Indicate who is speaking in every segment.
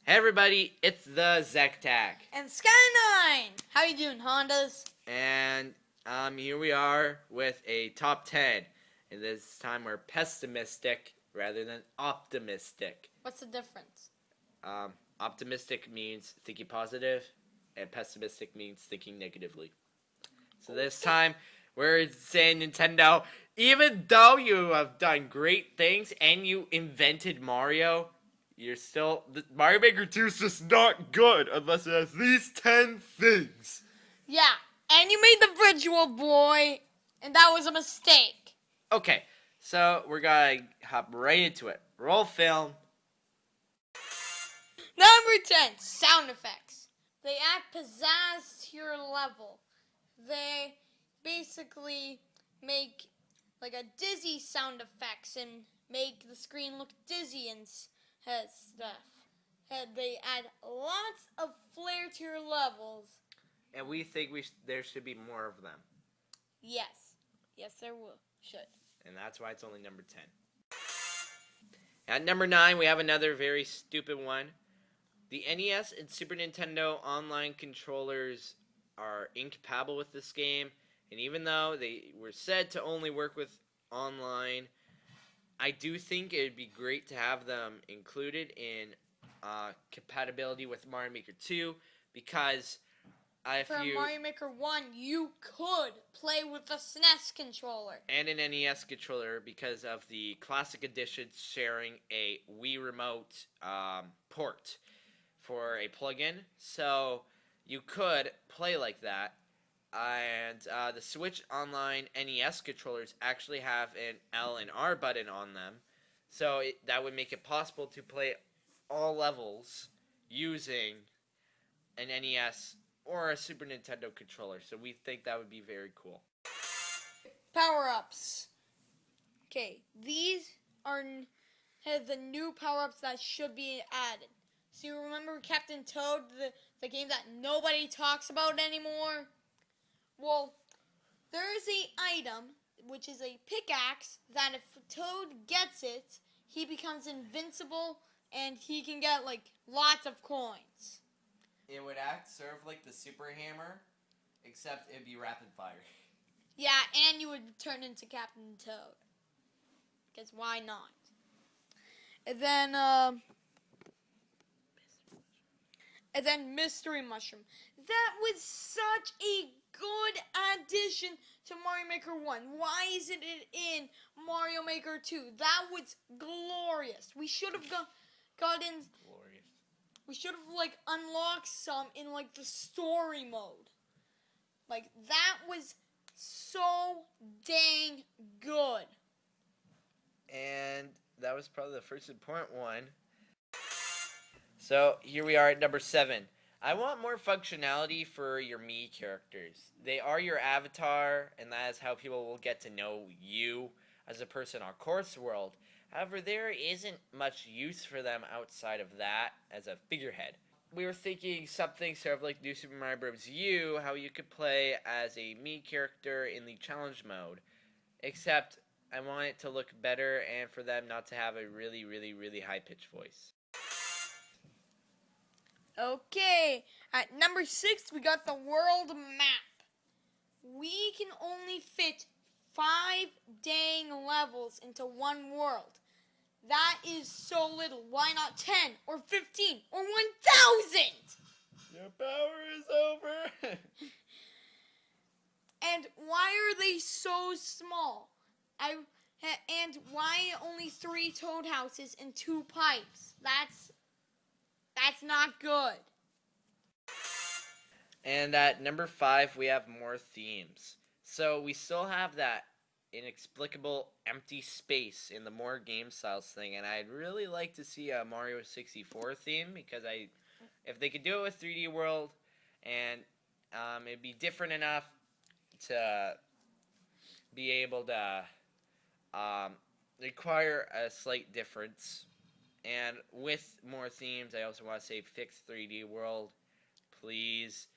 Speaker 1: Hey everybody, it's the Zektac.
Speaker 2: And Sky9! How you doing, Hondas?
Speaker 1: And here we are with a top 10. And this time we're pessimistic rather than optimistic.
Speaker 2: What's the difference?
Speaker 1: Optimistic means thinking positive, and pessimistic means thinking negatively. So this time we're saying Nintendo, even though you have done great things and you invented Mario, you're still... Mario Maker 2 is just not good unless it has these 10 things.
Speaker 2: Yeah, and you made the Virtual Boy, and that was a mistake.
Speaker 1: Okay, so we're gonna hop right into it. Roll film.
Speaker 2: Number 10, sound effects. They add pizzazz to your level. They basically make like a dizzy sound effects and make the screen look dizzy and stuff. And they add lots of flair to your levels.
Speaker 1: And we think there should be more of them.
Speaker 2: Yes, there should.
Speaker 1: And that's why it's only number 10. At number 9, we have another very stupid one. The NES and Super Nintendo online controllers are incompatible with this game. And even though they were said to only work with online, I do think it would be great to have them included in compatibility with Mario Maker 2. Because
Speaker 2: Mario Maker 1, you could play with the SNES controller.
Speaker 1: And an NES controller because of the Classic Edition sharing a Wii Remote port for a plug-in. So you could play like that. And the Switch Online NES controllers actually have an L and R button on them. So that would make it possible to play all levels using an NES or a Super Nintendo controller. So we think that would be very cool.
Speaker 2: Power-ups. Okay, these are the new power-ups that should be added. So you remember Captain Toad, the game that nobody talks about anymore? Well, there's an item, which is a pickaxe, that if Toad gets it, he becomes invincible and he can get, like, lots of coins.
Speaker 1: It would serve like the Super Hammer, except it'd be rapid fire.
Speaker 2: Yeah, and you would turn into Captain Toad. Because why not? And then Mystery Mushroom. That was such a good addition to Mario Maker 1. Why isn't it in Mario Maker 2? That was glorious. We should have gotten...
Speaker 1: Glorious.
Speaker 2: We should have, like, unlocked some in, like, the story mode. Like, that was so dang good.
Speaker 1: And that was probably the first important one. So, here we are at number 7. I want more functionality for your Mii characters. They are your avatar, and that is how people will get to know you as a person on Course World. However, there isn't much use for them outside of that as a figurehead. We were thinking something sort of like New Super Mario Bros. U, how you could play as a Mii character in the challenge mode. Except, I want it to look better and for them not to have a really, really, really high-pitched voice.
Speaker 2: Okay, at number 6, we got the world map. We can only fit 5 dang levels into one world. That is so little. Why not 10 or 15 or 1,000?
Speaker 1: Your power is over.
Speaker 2: And why are they so small? And why only 3 toad houses and 2 pipes? That's not good.
Speaker 1: And at number 5, we have more themes. So we still have that inexplicable empty space in the more game styles thing, and I'd really like to see a Mario 64 theme because if they could do it with 3D World, and it'd be different enough to be able to require a slight difference. And with more themes, I also want to say fix 3D World, please.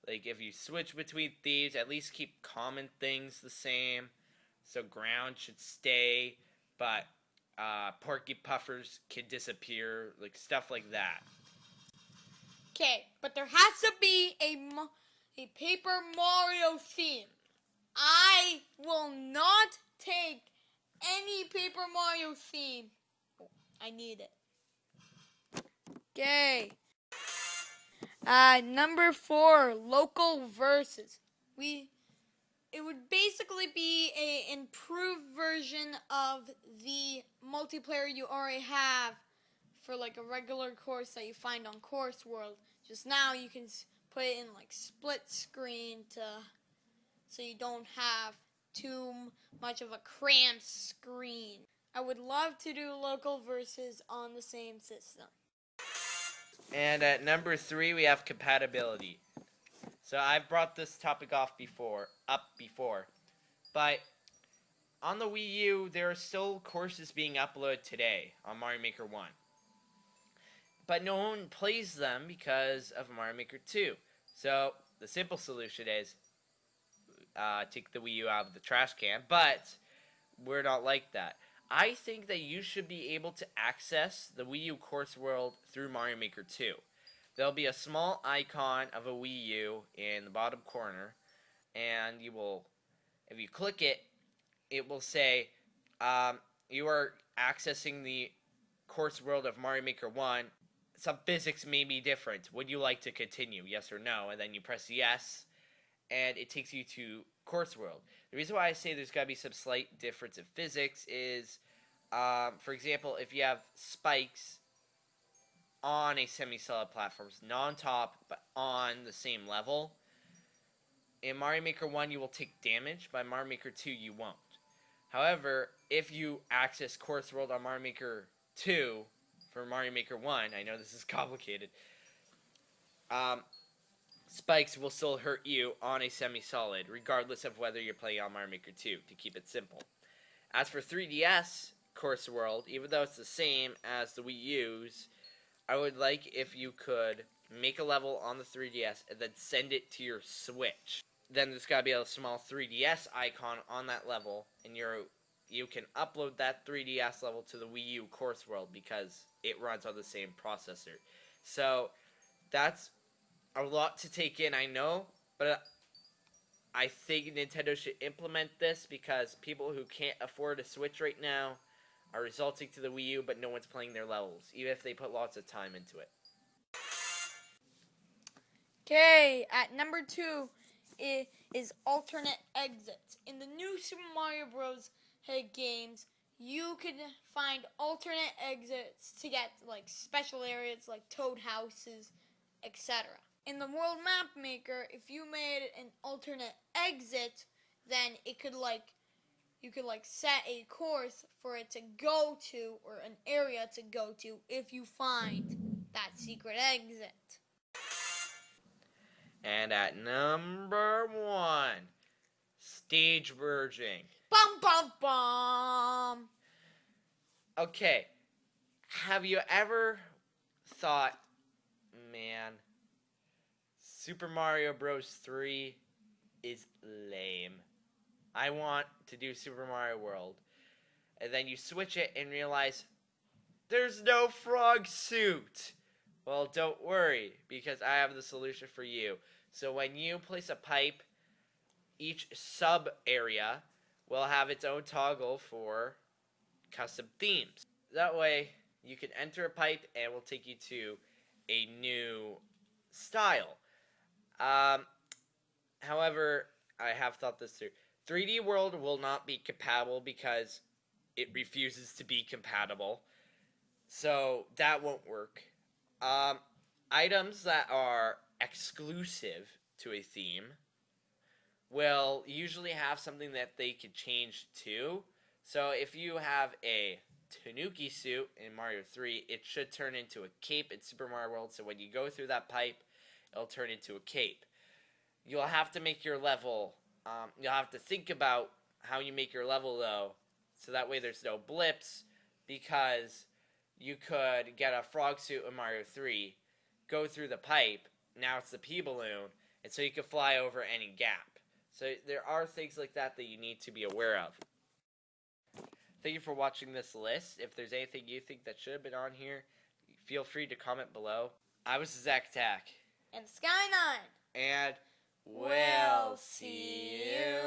Speaker 1: Like, if you switch between themes, at least keep common things the same. So ground should stay, but Porky Puffers can disappear, like stuff like that.
Speaker 2: Okay, but there has to be a Paper Mario theme. I will not take any Paper Mario theme. Oh, I need it. Okay. Number 4, local versus. It would basically be an improved version of the multiplayer you already have for like a regular course that you find on Course World. Just now you can put it in like split screen so you don't have too much of a cramped screen. I would love to do local versus on the same system.
Speaker 1: And at number 3, we have compatibility. So I've brought this topic up before, but on the Wii U, there are still courses being uploaded today on Mario Maker 1. But no one plays them because of Mario Maker 2. So the simple solution is take the Wii U out of the trash can, but we're not like that. I think that you should be able to access the Wii U course world through Mario Maker 2. There'll be a small icon of a Wii U in the bottom corner, and if you click it, it will say, you are accessing the course world of Mario Maker 1. Some physics may be different. Would you like to continue? Yes or no? And then you press yes, and it takes you to course world. The reason why I say there's got to be some slight difference in physics is, for example, if you have spikes on a semi-solid platform, not on top, but on the same level, in Mario Maker 1 you will take damage, by Mario Maker 2 you won't. However, if you access Course World on Mario Maker 2 for Mario Maker 1, I know this is complicated, spikes will still hurt you on a semi-solid, regardless of whether you're playing on Mario Maker 2, to keep it simple. As for 3DS Course World, even though it's the same as the Wii U's, I would like if you could make a level on the 3DS and then send it to your Switch. Then there's got to be a small 3DS icon on that level, and you can upload that 3DS level to the Wii U Course World because it runs on the same processor. So that's a lot to take in, I know, but I think Nintendo should implement this because people who can't afford a Switch right now are resulting to the Wii U, but no one's playing their levels, even if they put lots of time into it.
Speaker 2: Okay, at number 2 is alternate exits. In the new Super Mario Bros. Games, you can find alternate exits to get like special areas like Toad houses, etc. In the World Map Maker, if you made an alternate exit, then you could set a course for it to go to, or an area to go to, if you find that secret exit.
Speaker 1: And at number 1, stage merging.
Speaker 2: Bum bum bum!
Speaker 1: Okay, have you ever thought, man, Super Mario Bros. 3 is lame. I want to do Super Mario World. And then you switch it and realize, there's no frog suit. Well, don't worry, because I have the solution for you. So when you place a pipe, each sub-area will have its own toggle for custom themes. That way, you can enter a pipe and it will take you to a new style. However, I have thought this through. 3D World will not be compatible because it refuses to be compatible. So that won't work. Items that are exclusive to a theme will usually have something that they could change to. So if you have a Tanuki suit in Mario 3, it should turn into a cape in Super Mario World, so when you go through that pipe, it'll turn into a cape. You'll have to make your level, you'll have to think about how you make your level, though, so that way there's no blips, because you could get a frog suit in Mario 3, go through the pipe, now it's the P-balloon, and so you can fly over any gap. So there are things like that that you need to be aware of. Thank you for watching this list. If there's anything you think that should have been on here, feel free to comment below. I was Zack Tack.
Speaker 2: And Sky9.
Speaker 1: And we'll see you